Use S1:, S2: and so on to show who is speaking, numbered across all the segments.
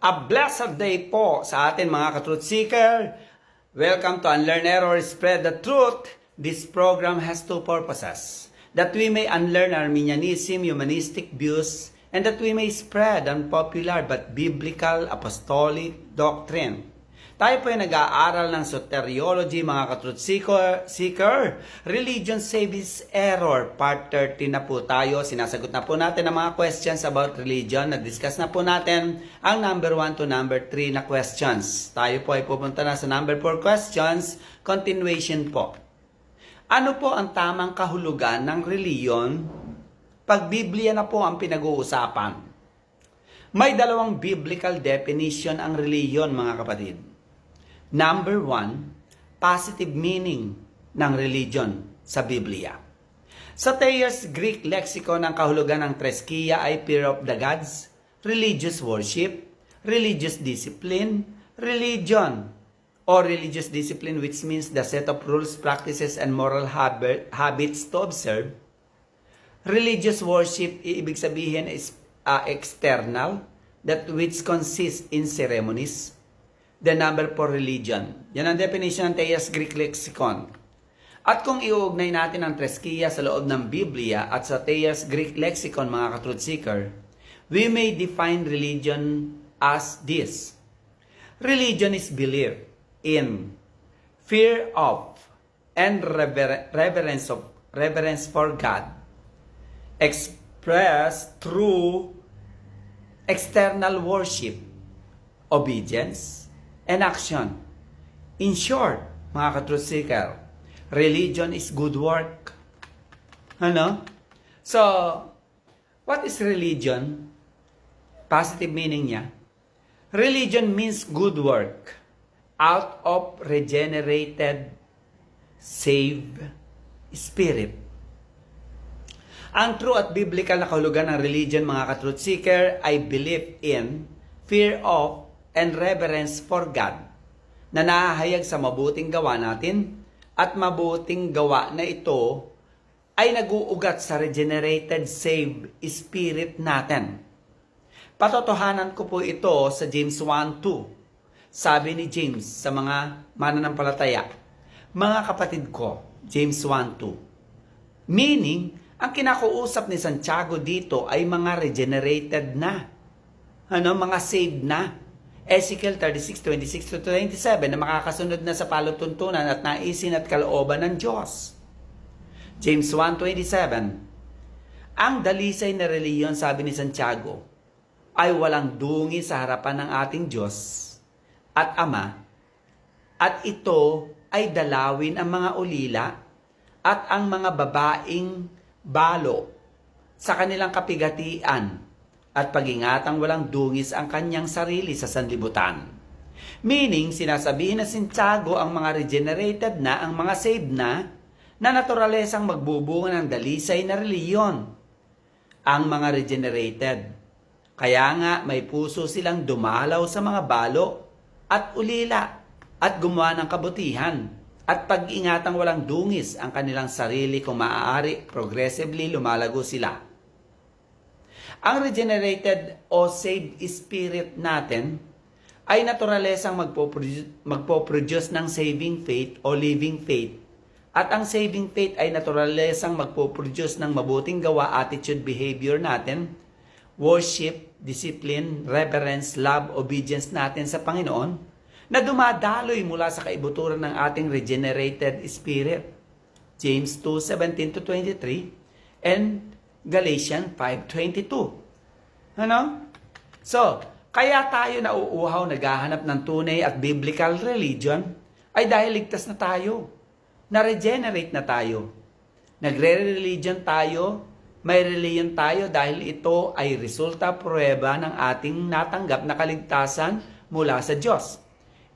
S1: A blessed day po sa atin mga ka-truth seeker. Welcome to Unlearn Error, Spread the Truth. This program has two purposes. That we may unlearn Arminianism, humanistic views, and that we may spread unpopular but biblical apostolic doctrine. Tayo po ay nag-aaral ng soteriology, mga ka-truth seeker. Religion saves error. Part 13 na po tayo. Sinasagot na po natin ang mga questions about religion. Nag-discuss na po natin ang number 1 to number 3 na questions. Tayo po ay pupunta na sa number 4 questions. Continuation po. Ano po ang tamang kahulugan ng reliyon pag Biblia na po ang pinag-uusapan? May dalawang biblical definition ang reliyon, mga kapatid. Number 1, positive meaning ng religion sa Biblia. Sa Thayer's Greek lexicon, ang kahulugan ng Treskia ay fear of the gods, religious worship, religious discipline, religion, or religious discipline, which means the set of rules, practices, and moral habits to observe. Religious worship, ibig sabihin is external, that which consists in ceremonies. The number for religion. Yan ang definition ng Thayer's Greek lexicon. At kung iuugnay natin ang Treskia sa loob ng Biblia at sa Thayer's Greek lexicon, mga ka-truth seeker, we may define religion as this. Religion is belief in, fear of, and reverence for God, expressed through external worship, obedience, and action. In short, mga ka-truth seeker, religion is good work. Ano? So, what is religion? Positive meaning niya. Religion means good work out of regenerated, saved spirit. Ang true at biblical na kahulugan ng religion, mga ka-truth seeker, ay belief in, fear of, and reverence for God, na nahahayag sa mabuting gawa natin, at mabuting gawa na ito ay nag-uugat sa regenerated, saved spirit natin. Patotohanan ko po ito sa James 1:2. Sabi ni James sa mga mananampalataya, mga kapatid ko, James 1:2. Meaning, ang kinakuusap ni Santiago dito ay mga regenerated na. Mga saved na. Ezekiel 36:26-27 na makakasunod na sa palutuntunan at naisin at kalooban ng Diyos. James 1:27. Ang dalisay na reliyon, sabi ni Santiago, ay walang dungi sa harapan ng ating Diyos at Ama, at ito ay dalawin ang mga ulila at ang mga babaeng balo sa kanilang kapigatian, at pag-ingatang walang dungis ang kanyang sarili sa sanlibutan. Meaning, sinasabihin na Santiago ang mga regenerated na, ang mga saved na naturalesang magbubunga ng dalisay na reliyon. Ang mga regenerated. Kaya nga may puso silang dumalaw sa mga balo at ulila at gumawa ng kabutihan at pag-ingatang walang dungis ang kanilang sarili kung maaari, progressively lumalago sila. Ang regenerated o saved spirit natin ay naturalesang magpo-produce ng saving faith o living faith. At ang saving faith ay naturalesang magpo-produce ng mabuting gawa, attitude, behavior natin, worship, discipline, reverence, love, obedience natin sa Panginoon na dumadaloy mula sa kaibuturan ng ating regenerated spirit. James 2:17-23 and Galatians 5:22. So, kaya tayo nauuhaw, naghahanap ng tunay at biblical religion ay dahil ligtas na tayo. Na-regenerate na tayo. Nagre-religion tayo, may religion tayo dahil ito ay resulta, pruweba ng ating natanggap na kaligtasan mula sa Diyos.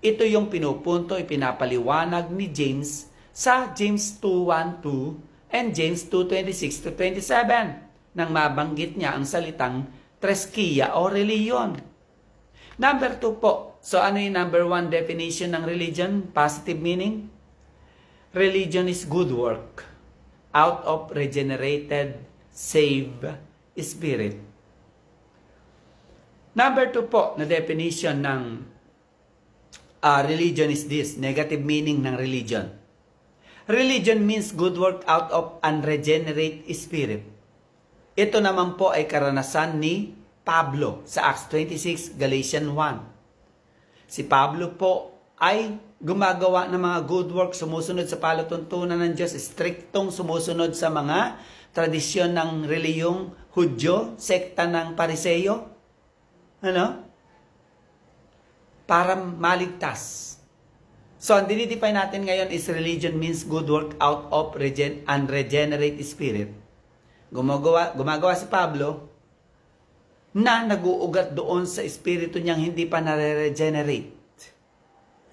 S1: Ito yung pinupunto, ipinapaliwanag ni James sa James 2:1-2 and James 2:26-27 nang mabanggit niya ang salitang Treskia o reliyon. Number 2 po. So ano yung number 1 definition ng religion? Positive meaning? Religion is good work out of regenerated, saved spirit. Number 2 po na definition ng religion is this, negative meaning ng religion. Religion means good work out of unregenerate spirit. Ito naman po ay karanasan ni Pablo sa Acts 26, Galatians 1. Si Pablo po ay gumagawa ng mga good work, sumusunod sa palatuntunan ng Diyos, striktong sumusunod sa mga tradisyon ng reliyong Hudyo, sekta ng Pariseyo. Para maligtas. So, ang dinidefine natin ngayon is religion means good work out of unregenerate spirit. Gumagawa si Pablo na nag-uugat doon sa espiritu niyang hindi pa nare-regenerate.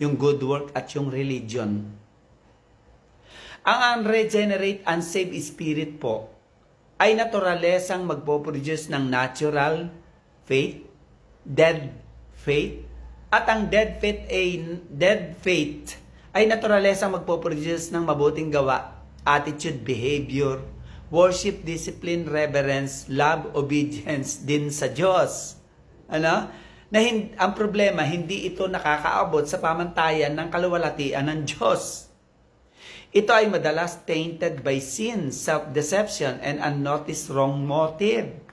S1: Yung good work at yung religion. Ang unregenerate, unsaved spirit po ay naturalesang magpo-produce ng natural faith, dead faith, at ang dead faith ay naturalesang magpo-produce ng mabuting gawa, attitude, behavior, worship, discipline, reverence, love, obedience din sa Diyos. Ang problema, hindi ito nakakaabot sa pamantayan ng kaluwalhatian ng Diyos. Ito ay madalas tainted by sin, self-deception, and unnoticed wrong motive.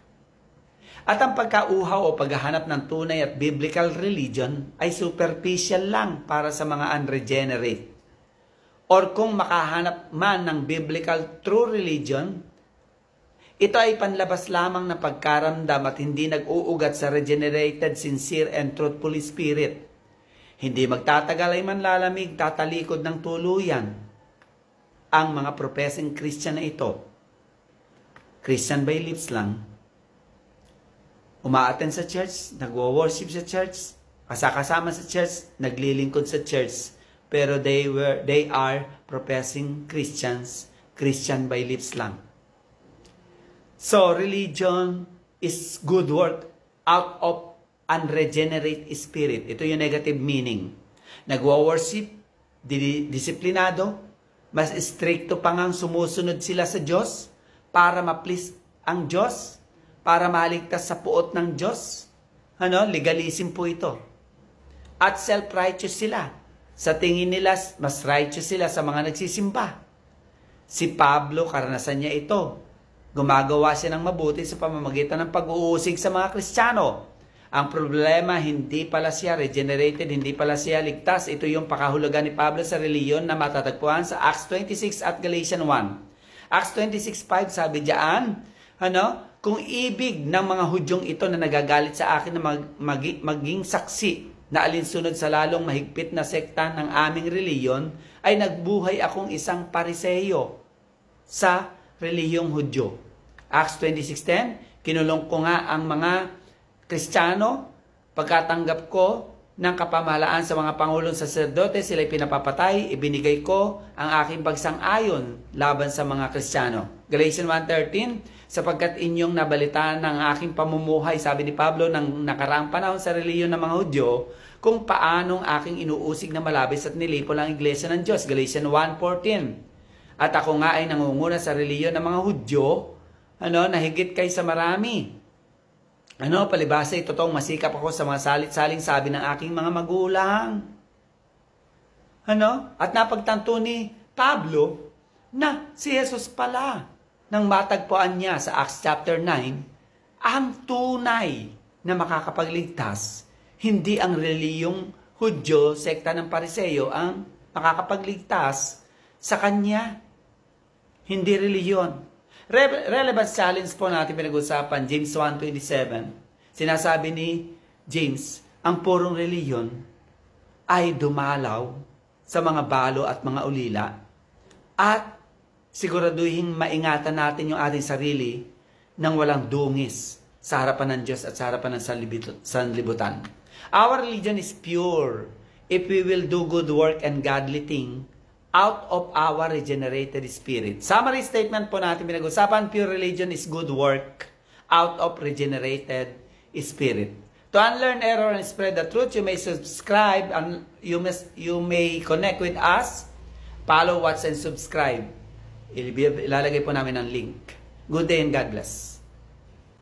S1: At ang pagkauhaw o paghahanap ng tunay at biblical religion ay superficial lang para sa mga unregenerate. Or kung makahanap man ng biblical true religion, ito ay panlabas lamang ng pagkaramdam at hindi nag-uugat sa regenerated, sincere, and truthful spirit. Hindi magtatagal ay manlalamig, tatalikod ng tuluyan ang mga professing Christian na ito. Christian by lips lang. Umaattend sa church, nagwo-worship sa church, kasama sa church, naglilingkod sa church, pero they are professing Christians, Christian by lips lang. So, religion is good work out of unregenerate spirit. Ito yung negative meaning. Nagwo-worship, disiplinado, mas stricto pa ngang sumusunod sila sa Diyos para ma-please ang Diyos, para maligtas sa puot ng Diyos. Legalism po ito. At self-righteous sila. Sa tingin nila, mas righteous sila sa mga nagsisimba. Si Pablo, karanasan niya ito. Gumagawa siya ng mabuti sa pamamagitan ng pag-uusig sa mga Kristiyano. Ang problema, hindi pala siya regenerated, hindi pala siya ligtas. Ito yung pakahulugan ni Pablo sa reliyon na matatagpuan sa Acts 26 at Galatians 1. Acts 26:5 sabi diyan, kung ibig ng mga Hudyong ito na nagagalit sa akin na maging saksi na alinsunod sa lalong mahigpit na sekta ng aming reliyon, ay nagbuhay akong isang pariseyo sa reliyong Hudyo. Acts 26:10, kinulong ko nga ang mga Kristiyano, pagkatanggap ko ng kapamahalaan sa mga pangulong saserdote, sila'y pinapapatay, ibinigay ko ang aking pagsang-ayon laban sa mga Kristiyano. Galatians 1:13, sapagkat inyong nabalitaan ng aking pamumuhay, sabi ni Pablo, ng nakaraang panahon sa reliyon ng mga Hudyo, kung paanong aking inuusig na malabis at nilipol ang iglesia ng Diyos. Galatians 1:14, at ako nga ay nangunguna sa reliyon ng mga Hudyo, na higit kaysa marami. Palibhasa, totoong masikap ako sa mga salit-saling sabi ng aking mga magulang. At napagtanto ni Pablo na si Jesus pala, nang matagpuan niya sa Acts chapter 9, ang tunay na makakapagligtas, hindi ang reliyong Hudyo, sekta ng Pariseyo, ang makakapagligtas sa kanya. Hindi reliyon. Relevance challenge po natin pinag-usapan, James 1:27. Sinasabi ni James, ang purong reliyon ay dumalaw sa mga balo at mga ulila at siguraduhin maingatan natin yung ating sarili nang walang dungis sa harapan ng Diyos at sa harapan ng sanlibutan. Our religion is pure if we will do good work and godly thing out of our regenerated spirit. Summary statement po natin pinag-usapan, pure religion is good work out of regenerated spirit. To unlearn error and spread the truth, you may subscribe and you may connect with us. Follow, watch, and subscribe. Ilalagay po namin ang link. Good day and God bless.